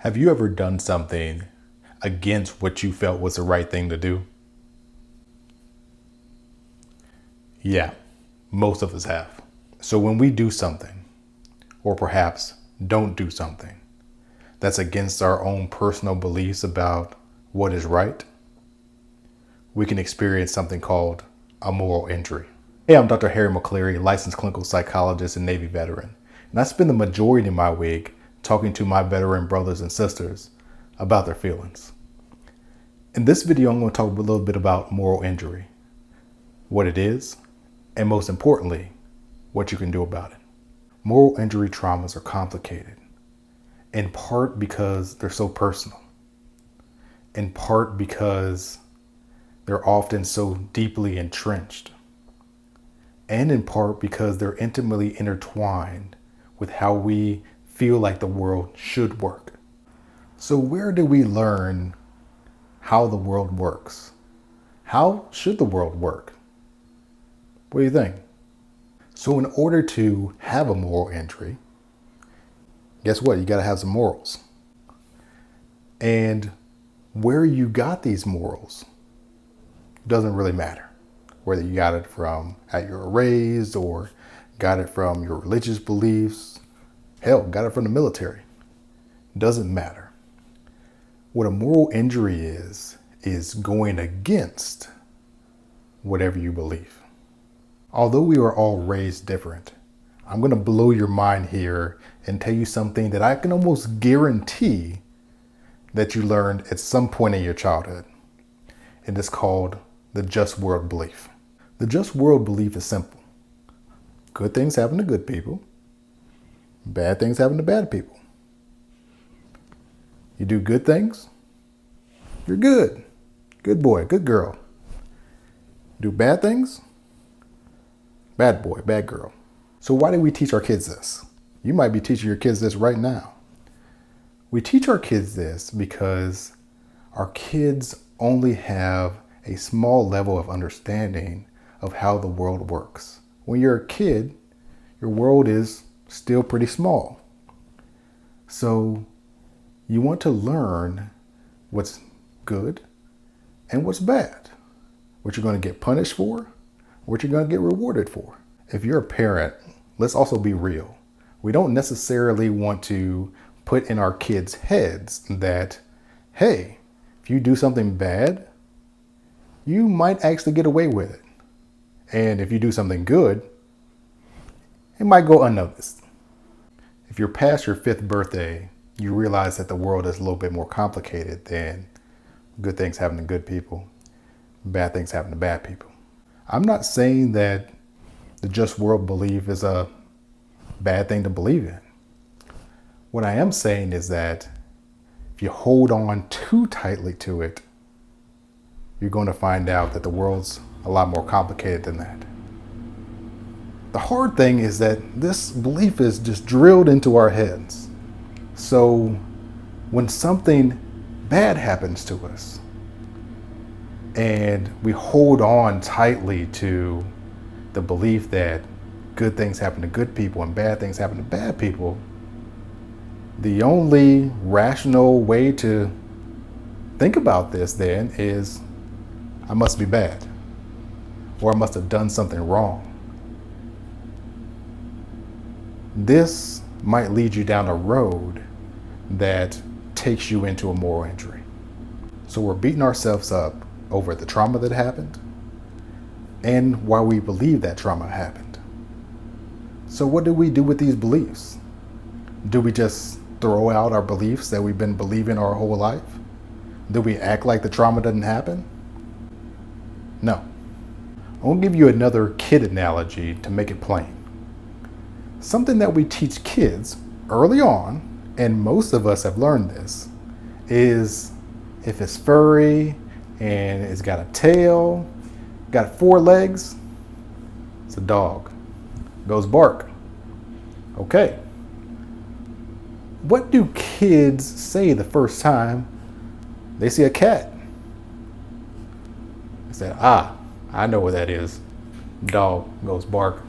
Have you ever done something against what you felt was the right thing to do? Yeah, most of us have. So when we do something, or perhaps don't do something, that's against our own personal beliefs about what is right, we can experience something called a moral injury. Hey, I'm Dr. Harry McCleary, licensed clinical psychologist and Navy veteran, and I spend the majority of my week talking to my veteran brothers and sisters about their feelings. In this video, I'm going to talk a little bit about moral injury, what it is, and most importantly, what you can do about it. Moral injury traumas are complicated, in part because they're so personal, in part because they're often so deeply entrenched, and in part because they're intimately intertwined with how we feel like the world should work. So where do we learn how the world works? How should the world work? What do you think? So in order to have a moral injury, guess what? You got to have some morals. And where you got these morals doesn't really matter. Whether you got it from how you were raised or got it from your religious beliefs, hell, got it from the military. Doesn't matter. What a moral injury is going against whatever you believe. Although we are all raised different, I'm going to blow your mind here and tell you something that I can almost guarantee that you learned at some point in your childhood. And it's called the just world belief. The just world belief is simple. Good things happen to good people. Bad things happen to bad people. You do good things, you're good. Good boy, good girl. Do bad things, bad boy, bad girl. So why do we teach our kids this? You might be teaching your kids this right now. We teach our kids this because our kids only have a small level of understanding of how the world works. When you're a kid, your world is still pretty small. So you want to learn what's good and what's bad, what you're going to get punished for, what you're going to get rewarded for. If you're a parent, let's also be real. We don't necessarily want to put in our kids' heads that, hey, if you do something bad, you might actually get away with it. And if you do something good, it might go unnoticed. If you're past your 5th birthday, you realize that the world is a little bit more complicated than good things happen to good people, bad things happen to bad people. I'm not saying that the just world belief is a bad thing to believe in. What I am saying is that if you hold on too tightly to it, you're going to find out that the world's a lot more complicated than that. The hard thing is that this belief is just drilled into our heads. So when something bad happens to us and we hold on tightly to the belief that good things happen to good people and bad things happen to bad people, the only rational way to think about this then is, I must be bad, or I must have done something wrong. This might lead you down a road that takes you into a moral injury. So we're beating ourselves up over the trauma that happened and why we believe that trauma happened. So what do we do with these beliefs? Do we just throw out our beliefs that we've been believing our whole life? Do we act like the trauma doesn't happen? No. I want to give you another kid analogy to make it plain. Something that we teach kids early on, and most of us have learned this, is if it's furry and it's got a tail, got 4 legs, it's a dog. Goes bark. Okay. What do kids say the first time they see a cat? They say, I know what that is. Dog goes bark.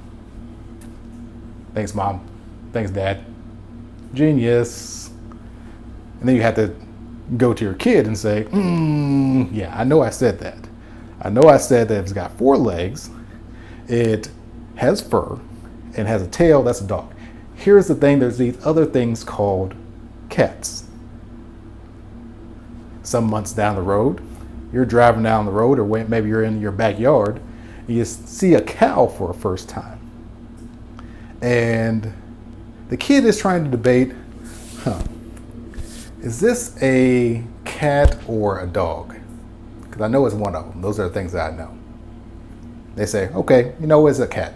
Thanks, Mom. Thanks, Dad. Genius. And then you have to go to your kid and say, yeah, I know I said that. I know I said that it's got 4 legs, it has fur, and has a tail. That's a dog. Here's the thing, there's these other things called cats. Some months down the road, you're driving down the road, or maybe you're in your backyard, and you see a cow for the first time. And the kid is trying to debate, is this a cat or a dog? Because I know it's one of them. Those are the things that I know. They say, okay, it's a cat.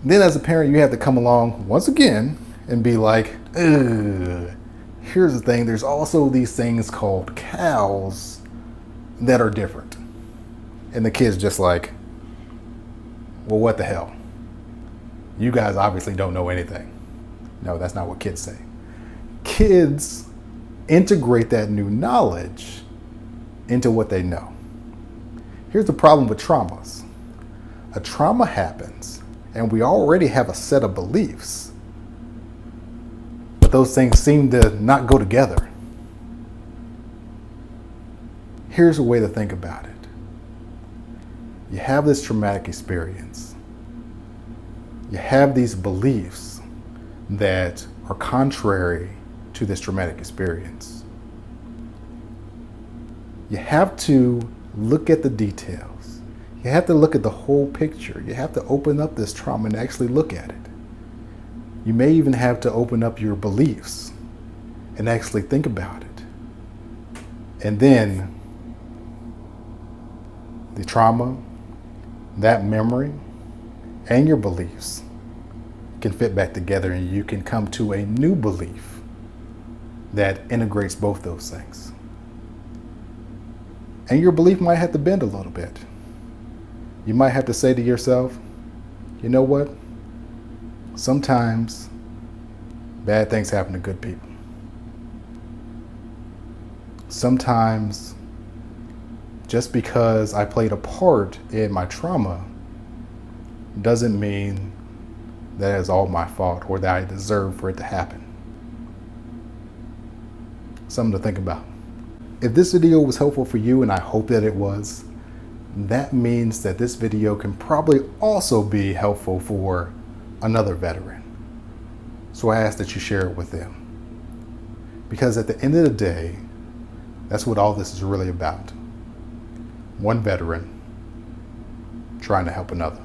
Then as a parent, you have to come along once again and be like, here's the thing, there's also these things called cows that are different. And the kid's just like, well, what the hell? You guys obviously don't know anything. No, that's not what kids say. Kids integrate that new knowledge into what they know. Here's the problem with traumas. A trauma happens, and we already have a set of beliefs, but those things seem to not go together. Here's a way to think about it. You have this traumatic experience. You have these beliefs that are contrary to this traumatic experience. You have to look at the details. You have to look at the whole picture. You have to open up this trauma and actually look at it. You may even have to open up your beliefs and actually think about it. And then the trauma, that memory, and your beliefs can fit back together, and you can come to a new belief that integrates both those things. And your belief might have to bend a little bit. You might have to say to yourself, you know what? Sometimes bad things happen to good people. Sometimes just because I played a part in my trauma doesn't mean that it's all my fault or that I deserve for it to happen. Something to think about. If this video was helpful for you, and I hope that it was, that means that this video can probably also be helpful for another veteran. So I ask that you share it with them. Because at the end of the day, that's what all this is really about. One veteran trying to help another.